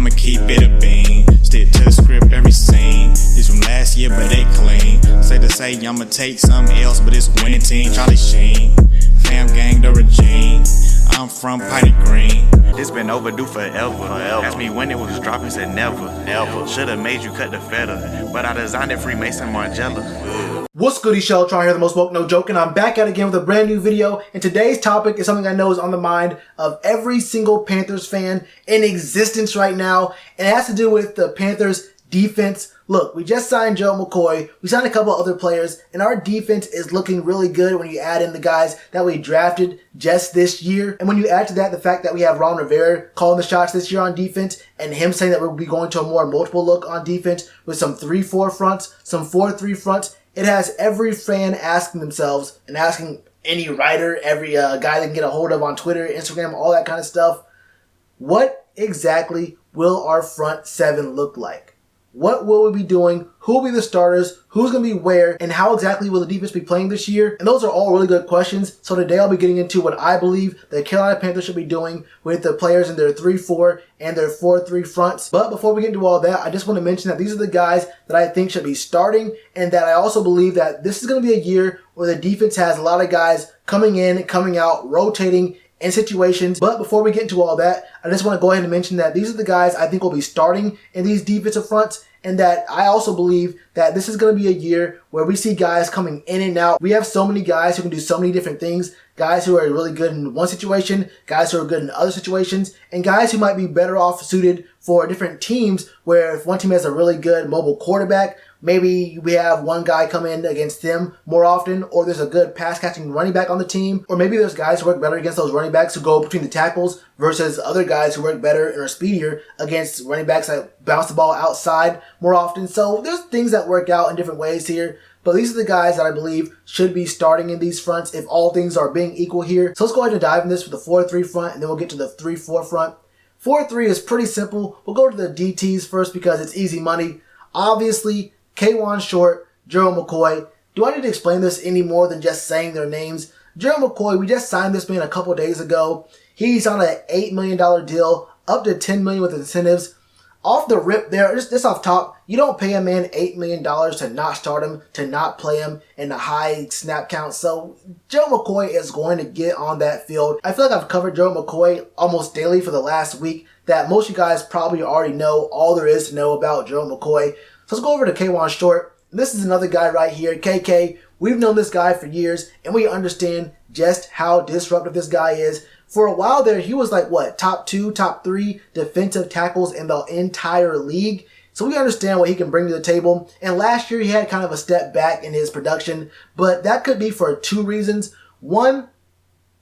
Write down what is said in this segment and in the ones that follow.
I'ma keep it a bean. Stick to the script, every scene. This from last year, but they clean. Say to say, I'ma take something else, but it's a winning team. Charlie Sheen, fam gang, the regime. I'm from Piney Green. This been overdue forever. Asked me when it was dropping, said never. Should've made you cut the feather, but I designed it Freemason Margiela. What's goody, Shellitronnn here, the most woke, no joke, and I'm back at it again with a brand new video. And today's topic is something I know is on the mind of every single Panthers fan in existence right now, and it has to do with the Panthers defense. Look, we just signed Gerald McCoy, we signed a couple other players, and our defense is looking really good when you add in the guys that we drafted just this year. And when you add to that the fact that we have Ron Rivera calling the shots this year on defense, and him saying that we'll be going to a more multiple look on defense with some 3-4 fronts, some 4-3 fronts, it has every fan asking themselves, and asking any writer, every guy they can get a hold of on Twitter, Instagram, all that kind of stuff, what exactly will our front seven look like? What will we be doing? Who will be the starters? Who's going to be where? And how exactly will the defense be playing this year? And those are all really good questions. So today I'll be getting into what I believe the Carolina Panthers should be doing with the players in their 3-4 and their 4-3 fronts. But before we get into all that, I just want to mention that these are the guys that I think should be starting, and that I also believe that this is going to be a year where the defense has a lot of guys coming in, coming out, rotating in situations. But before we get into all that, I just want to go ahead and mention that these are the guys I think will be starting in these defensive fronts, and that I also believe that this is going to be a year where we see guys coming in and out. We have so many guys who can do so many different things, guys who are really good in one situation, guys who are good in other situations, and guys who might be better off suited for different teams, where if one team has a really good mobile quarterback, maybe we have one guy come in against them more often, or there's a good pass-catching running back on the team, or maybe there's guys who work better against those running backs who go between the tackles versus other guys who work better and are speedier against running backs that bounce the ball outside more often. So there's things that work out in different ways here, but these are the guys that I believe should be starting in these fronts if all things are being equal here. So let's go ahead and dive in this with the 4-3 front, and then we'll get to the 3-4 front. 4-3 is pretty simple. We'll go to the DTs first because it's easy money. Obviously, K1 Short, Gerald McCoy. Do I need to explain this any more than just saying their names? Gerald McCoy, we just signed this man a couple days ago. He's on an $8 million deal, up to $10 million with incentives. Off the rip there, just off top, you don't pay a man $8 million to not start him, to not play him in a high snap count. So Gerald McCoy is going to get on that field. I feel like I've covered Gerald McCoy almost daily for the last week, that most of you guys probably already know all there is to know about Gerald McCoy. So let's go over to K1 Short. This is another guy right here, KK. We've known this guy for years, and we understand just how disruptive this guy is. For a while there, he was like, what, top 2, top 3 defensive tackles in the entire league. So we understand what he can bring to the table. And last year, he had kind of a step back in his production, but that could be for 2 reasons. One,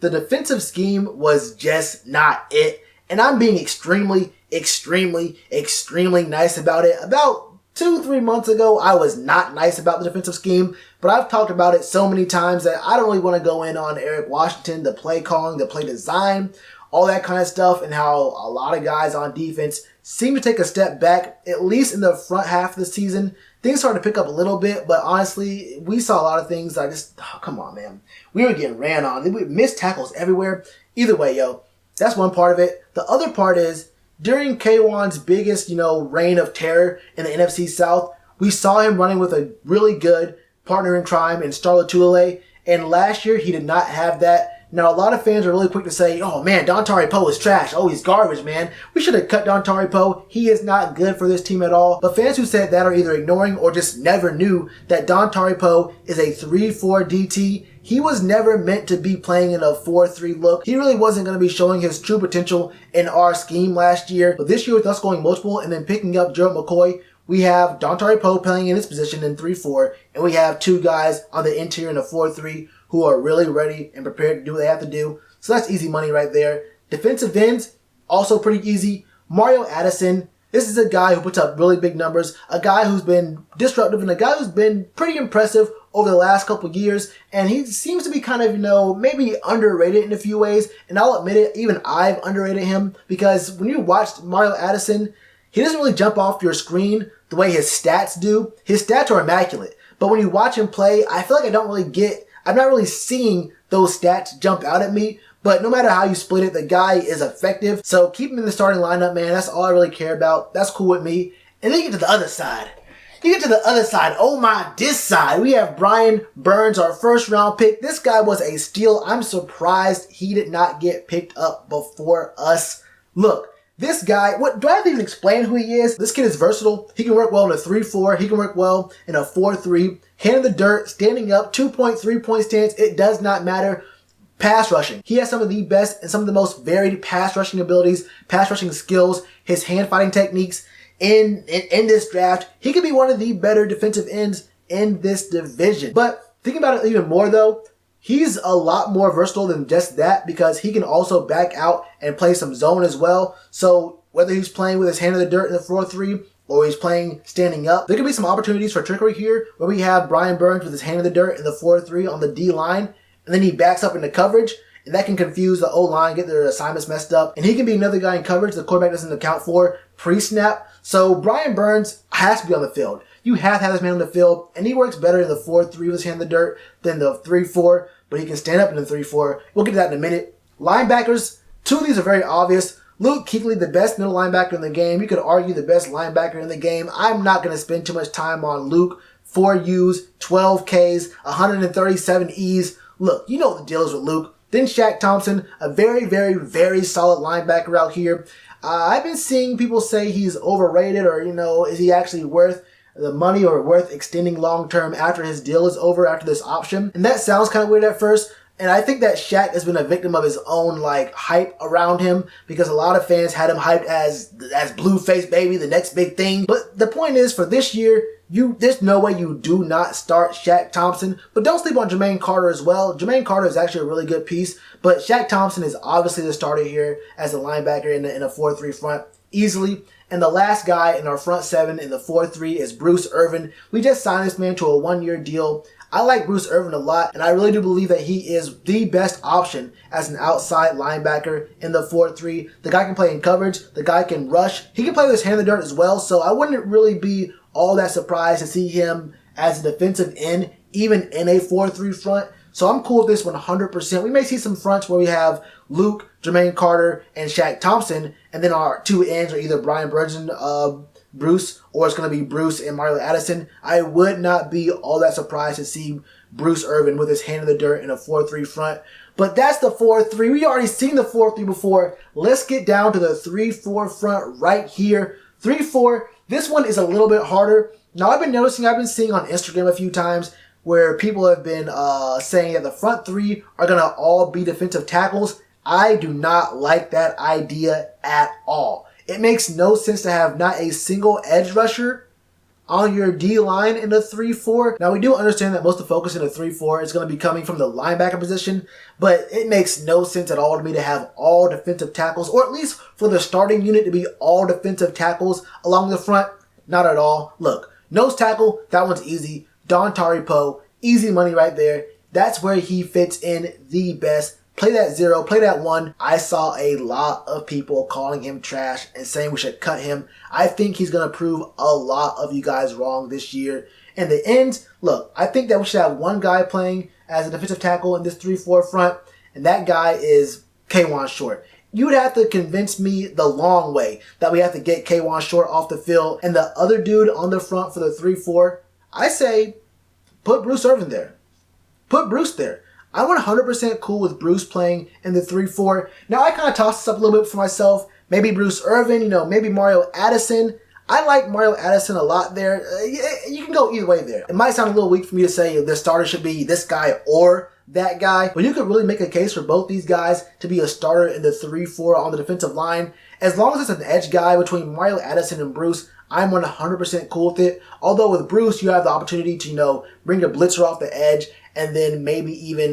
the defensive scheme was just not it. And I'm being extremely nice about it. About 2-3 months ago, I was not nice about the defensive scheme, but I've talked about it so many times that I don't really want to go in on Eric Washington, the play calling, the play design, all that kind of stuff, and how a lot of guys on defense seem to take a step back, at least in the front half of the season. Things started to pick up a little bit, but honestly, we saw a lot of things that come on, man. We were getting ran on. We missed tackles everywhere. Either way, yo, that's one part of it. The other part is, during K1's biggest, reign of terror in the NFC South, we saw him running with a really good partner in crime in Shellitronnn, and last year he did not have that. Now, a lot of fans are really quick to say, oh man, Dontari Poe is trash. Oh, he's garbage, man. We should have cut Dontari Poe. He is not good for this team at all. But fans who said that are either ignoring or just never knew that Dontari Poe is a 3-4 DT. He was never meant to be playing in a 4-3 look. He really wasn't going to be showing his true potential in our scheme last year. But this year, with us going multiple and then picking up Gerald McCoy, we have Dontari Poe playing in his position in 3-4, and we have 2 guys on the interior in a 4-3 who are really ready and prepared to do what they have to do. So that's easy money right there. Defensive ends, also pretty easy. Mario Addison. This is a guy who puts up really big numbers, a guy who's been disruptive, and a guy who's been pretty impressive over the last couple years, and he seems to be kind of, maybe underrated in a few ways, and I'll admit it, even I've underrated him, because when you watch Mario Addison, he doesn't really jump off your screen the way his stats do. His stats are immaculate, but when you watch him play, I feel like I'm not really seeing those stats jump out at me, But no matter how you split it, the guy is effective. So keep him in the starting lineup, man. That's all I really care about. That's cool with me. And then you get to the other side. Oh my, this side. We have Brian Burns, our first round pick. This guy was a steal. I'm surprised he did not get picked up before us. Look, this guy, what do I have to even explain who he is? This kid is versatile. He can work well in a 3-4. He can work well in a 4-3. Hand in the dirt, standing up, 2-point, 3-point stance. It does not matter. Pass rushing. He has some of the best and some of the most varied pass rushing abilities, pass rushing skills, his hand fighting techniques. In this draft, he could be one of the better defensive ends in this division. But thinking about it even more though, he's a lot more versatile than just that because he can also back out and play some zone as well. So whether he's playing with his hand in the dirt in the 4-3 or he's playing standing up, there could be some opportunities for trickery here where we have Brian Burns with his hand in the dirt in the 4-3 on the D line, and then he backs up into coverage. And that can confuse the O-line, get their assignments messed up. And he can be another guy in coverage the quarterback doesn't account for pre-snap. So Brian Burns has to be on the field. You have to have this man on the field. And he works better in the 4-3 with his hand in the dirt than the 3-4. But he can stand up in the 3-4. We'll get to that in a minute. Linebackers, two of these are very obvious. Luke Kuechly, the best middle linebacker in the game. You could argue the best linebacker in the game. I'm not going to spend too much time on Luke. 4 U's, 12 K's, 137 E's. Look, you know what the deal is with Luke. Then Shaq Thompson, a very, very, very solid linebacker out here. I've been seeing people say he's overrated or, is he actually worth the money or worth extending long-term after his deal is over, after this option. And that sounds kind of weird at first. And I think that Shaq has been a victim of his own, hype around him because a lot of fans had him hyped as Blueface Baby, the next big thing. But the point is, for this year, there's no way you do not start Shaq Thompson, but don't sleep on Jermaine Carter as well. Jermaine Carter is actually a really good piece, but Shaq Thompson is obviously the starter here as a linebacker in a 4-3 front, easily. And the last guy in our front seven in the 4-3 is Bruce Irvin. We just signed this man to a 1-year deal. I like Bruce Irvin a lot, and I really do believe that he is the best option as an outside linebacker in the 4-3. The guy can play in coverage. The guy can rush. He can play with his hand in the dirt as well, so I wouldn't really be all that surprised to see him as a defensive end, even in a 4-3 front. So I'm cool with this 100%. We may see some fronts where we have Luke, Jermaine Carter, and Shaq Thompson, and then our 2 ends are either Brian Burns and Bruce, or it's going to be Bruce and Mario Addison. I would not be all that surprised to see Bruce Irvin with his hand in the dirt in a 4-3 front. But that's the 4-3. We already seen the 4-3 before. Let's get down to the 3-4 front right here. 3-4. This one is a little bit harder. Now, I've been seeing on Instagram a few times where people have been saying that the front 3 are going to all be defensive tackles. I do not like that idea at all. It makes no sense to have not a single edge rusher on your D-line in the 3-4. Now, we do understand that most of the focus in the 3-4 is going to be coming from the linebacker position, but it makes no sense at all to me to have all defensive tackles, or at least for the starting unit to be all defensive tackles along the front. Not at all. Look, nose tackle, that one's easy. Don Poe, easy money right there. That's where he fits in the best. Play that 0, play that 1. I saw a lot of people calling him trash and saying we should cut him. I think he's going to prove a lot of you guys wrong this year. And the ends, look, I think that we should have one guy playing as a defensive tackle in this 3-4 front, and that guy is K'Wan Short. You would have to convince me the long way that we have to get K'Wan Short off the field. And the other dude on the front for the 3-4, I say put Bruce Irvin there. Put Bruce there. I'm 100% cool with Bruce playing in the 3-4. Now, I kind of tossed this up a little bit for myself. Maybe Bruce Irvin, maybe Mario Addison. I like Mario Addison a lot there. You can go either way there. It might sound a little weak for me to say the starter should be this guy or that guy, but you could really make a case for both these guys to be a starter in the 3-4 on the defensive line. As long as it's an edge guy between Mario Addison and Bruce, I'm 100% cool with it. Although with Bruce, you have the opportunity to, bring a blitzer off the edge and then maybe even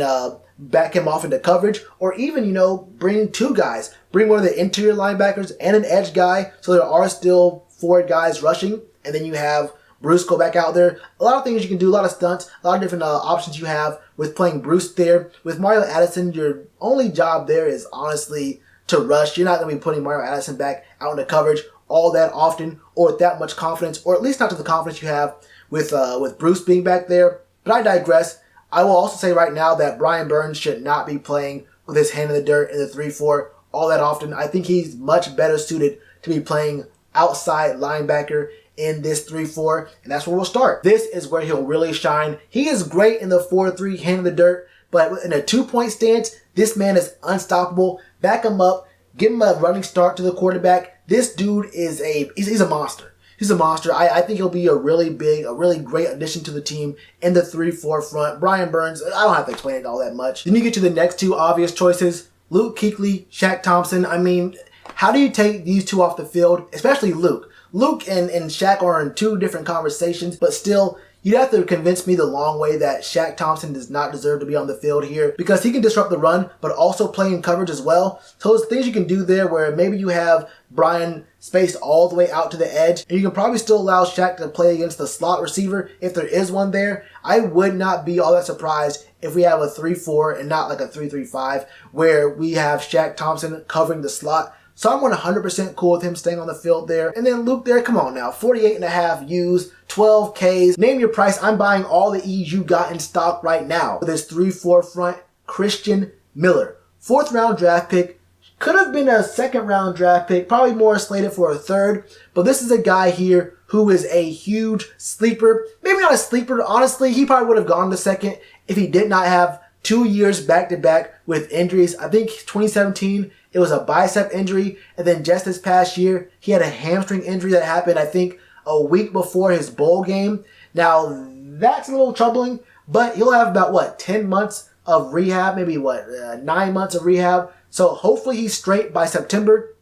back him off into coverage, or even, bring 2 guys. Bring one of the interior linebackers and an edge guy, so there are still 4 guys rushing, and then you have Bruce go back out there. A lot of things you can do, a lot of stunts, a lot of different options you have with playing Bruce there. With Mario Addison, your only job there is honestly to rush. You're not going to be putting Mario Addison back out into coverage all that often or with that much confidence, or at least not to the confidence you have with Bruce being back there. But I digress. I will also say right now that Brian Burns should not be playing with his hand in the dirt in the 3-4 all that often. I think he's much better suited to be playing outside linebacker in this 3-4, and that's where we'll start. This is where he'll really shine. He is great in the 4-3, hand in the dirt, but in a 2-point stance, this man is unstoppable. Back him up, give him a running start to the quarterback. This dude is he's a monster. He's a monster. I think he'll be a really great addition to the team in the 3-4 front. Brian Burns, I don't have to explain it all that much. Then you get to the next two obvious choices. Luke Kuechly, Shaq Thompson. I mean, how do you take these two off the field? Especially Luke. Luke and Shaq are in two different conversations, but still, you'd have to convince me the long way that Shaq Thompson does not deserve to be on the field here because he can disrupt the run, but also play in coverage as well. So there's things you can do there where maybe you have Brian spaced all the way out to the edge, and you can probably still allow Shaq to play against the slot receiver if there is one there. I would not be all that surprised if we have a 3-4 and not like a 3-3-5 where we have Shaq Thompson covering the slot. So I'm 100% cool with him staying on the field there. And then Luke there, come on now, 48.5 U's, 12 Ks. Name your price. I'm buying all the E's you got in stock right now. For this 3-4 front, Christian Miller. 4th round draft pick. Could have been a 2nd round draft pick, probably more slated for a 3rd. But this is a guy here who is a huge sleeper. Maybe not a sleeper, honestly. He probably would have gone the 2nd if he did not have 2 years back-to-back with injuries. I think 2017, it was a bicep injury. And then just this past year, he had a hamstring injury that happened, I think, a week before his bowl game. Now, that's a little troubling, but he'll have about, 10 months of rehab, maybe 9 months of rehab. So hopefully he's straight by September.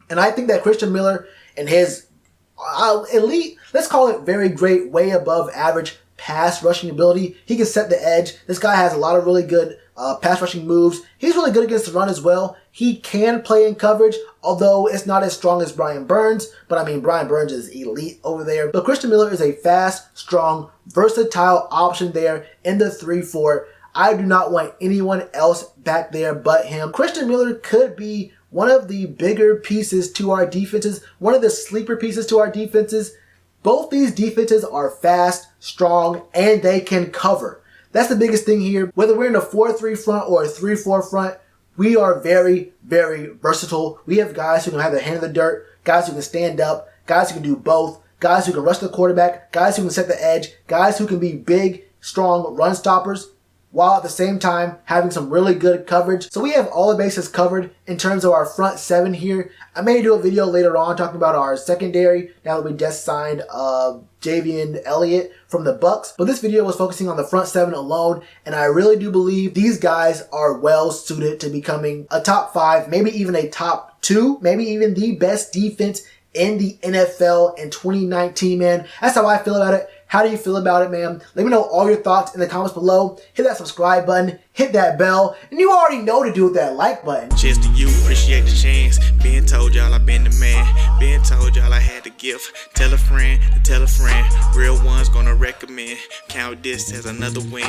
And I think that Christian Miller and his elite, let's call it very great, way above average pass rushing ability. He can set the edge. This guy has a lot of really good pass rushing moves. He's really good against the run as well. He can play in coverage, although it's not as strong as Brian Burns. But I mean, Brian Burns is elite over there. But Christian Miller is a fast, strong, versatile option there in the 3-4. I do not want anyone else back there but him. Christian Miller could be one of the bigger pieces to our defenses, one of the sleeper pieces to our defenses. Both these defenses are fast, strong, and they can cover. That's the biggest thing here. Whether we're in a 4-3 front or a 3-4 front, we are very, very versatile. We have guys who can have their hand in the dirt, guys who can stand up, guys who can do both, guys who can rush the quarterback, guys who can set the edge, guys who can be big, strong run stoppers, while at the same time having some really good coverage. So we have all the bases covered in terms of our front 7 here. I may do a video later on talking about our secondary now that we just signed Javian Elliott from the Bucks. But this video was focusing on the front 7 alone, and I really do believe these guys are well suited to becoming a top 5, maybe even a top 2, maybe even the best defense in the NFL in 2019, man. That's how I feel about it. How do you feel about it, man? Let me know all your thoughts in the comments below. Hit that subscribe button, hit that bell, and you already know to do with that like button. Cheers to you, appreciate the chance. Been told y'all I been the man. Been told y'all I had the gift. Tell a friend to tell a friend. Real ones gonna recommend. Count this as another win.